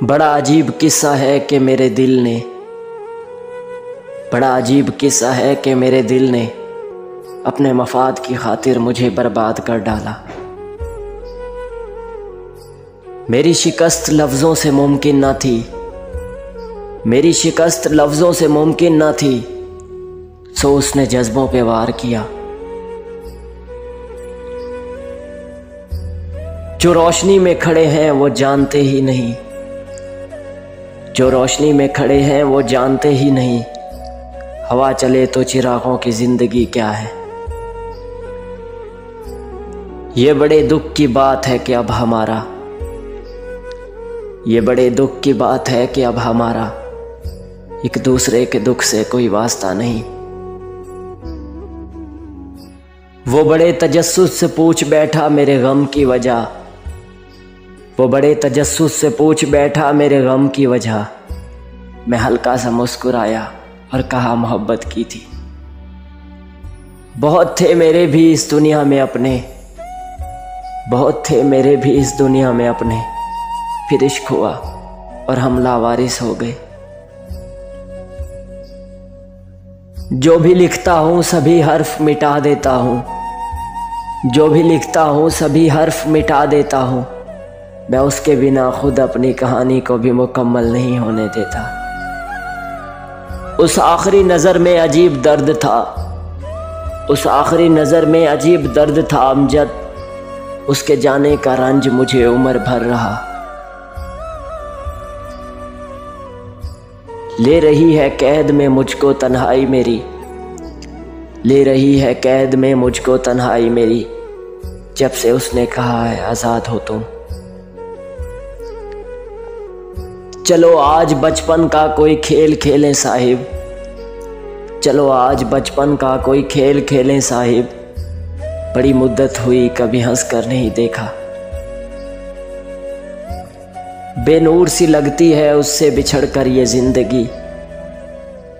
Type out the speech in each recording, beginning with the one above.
बड़ा अजीब किस्सा है कि मेरे दिल ने बड़ा अजीब किस्सा है कि मेरे दिल ने अपने मफाद की खातिर मुझे बर्बाद कर डाला। मेरी शिकस्त लफ्ज़ों से मुमकिन ना थी, मेरी शिकस्त लफ्ज़ों से मुमकिन ना थी, सो उसने जज्बों पे वार किया। जो रोशनी में खड़े हैं वो जानते ही नहीं, जो रोशनी में खड़े हैं वो जानते ही नहीं, हवा चले तो चिरागों की जिंदगी क्या है। ये बड़े दुख की बात है कि अब हमारा, ये बड़े दुख की बात है कि अब हमारा एक दूसरे के दुख से कोई वास्ता नहीं। वो बड़े तजस्सुस से पूछ बैठा मेरे गम की वजह, वो बड़े तजस्सुस से पूछ बैठा मेरे गम की वजह। मैं हल्का सा मुस्कुराया और कहा मोहब्बत की थी। बहुत थे मेरे भी इस दुनिया में अपने, बहुत थे मेरे भी इस दुनिया में अपने, फिर इश्क हुआ और हम लावारिस हो गए। जो भी लिखता हूँ सभी हर्फ मिटा देता हूँ, जो भी लिखता हूँ सभी हर्फ मिटा देता हूँ। मैं उसके बिना खुद अपनी कहानी को भी मुकम्मल नहीं होने देता। उस आखिरी नज़र में अजीब दर्द था, उस आखिरी नज़र में अजीब दर्द था अमजद, उसके जाने का रंज मुझे उम्र भर रहा। ले रही है कैद में मुझको तन्हाई मेरी, ले रही है कैद में मुझको तन्हाई मेरी, जब से उसने कहा है आज़ाद हो तुम। चलो आज बचपन का कोई खेल खेलें साहिब, चलो आज बचपन का कोई खेल खेलें साहिब, बड़ी मुद्दत हुई कभी हंस कर नहीं देखा। बेनूर सी लगती है उससे बिछड़ कर ये जिंदगी,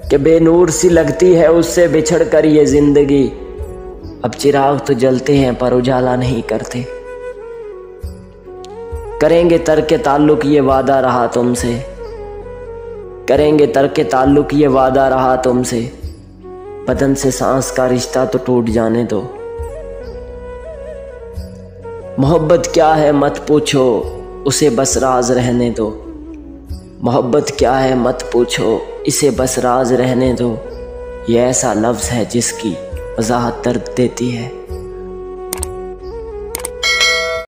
कि बेनूर सी लगती है उससे बिछड़ कर ये जिंदगी। अब चिराग तो जलते हैं पर उजाला नहीं करते। करेंगे तर्क ताल्लुक ये वादा रहा तुमसे, करेंगे तर्क ताल्लुक ये वादा रहा तुमसे, बदन से सांस का रिश्ता तो टूट जाने दो। मोहब्बत क्या है मत पूछो, उसे बस राज रहने दो। मोहब्बत क्या है मत पूछो, इसे बस राज रहने दो। ये ऐसा लफ्ज़ है जिसकी वजाहत दर्द देती है।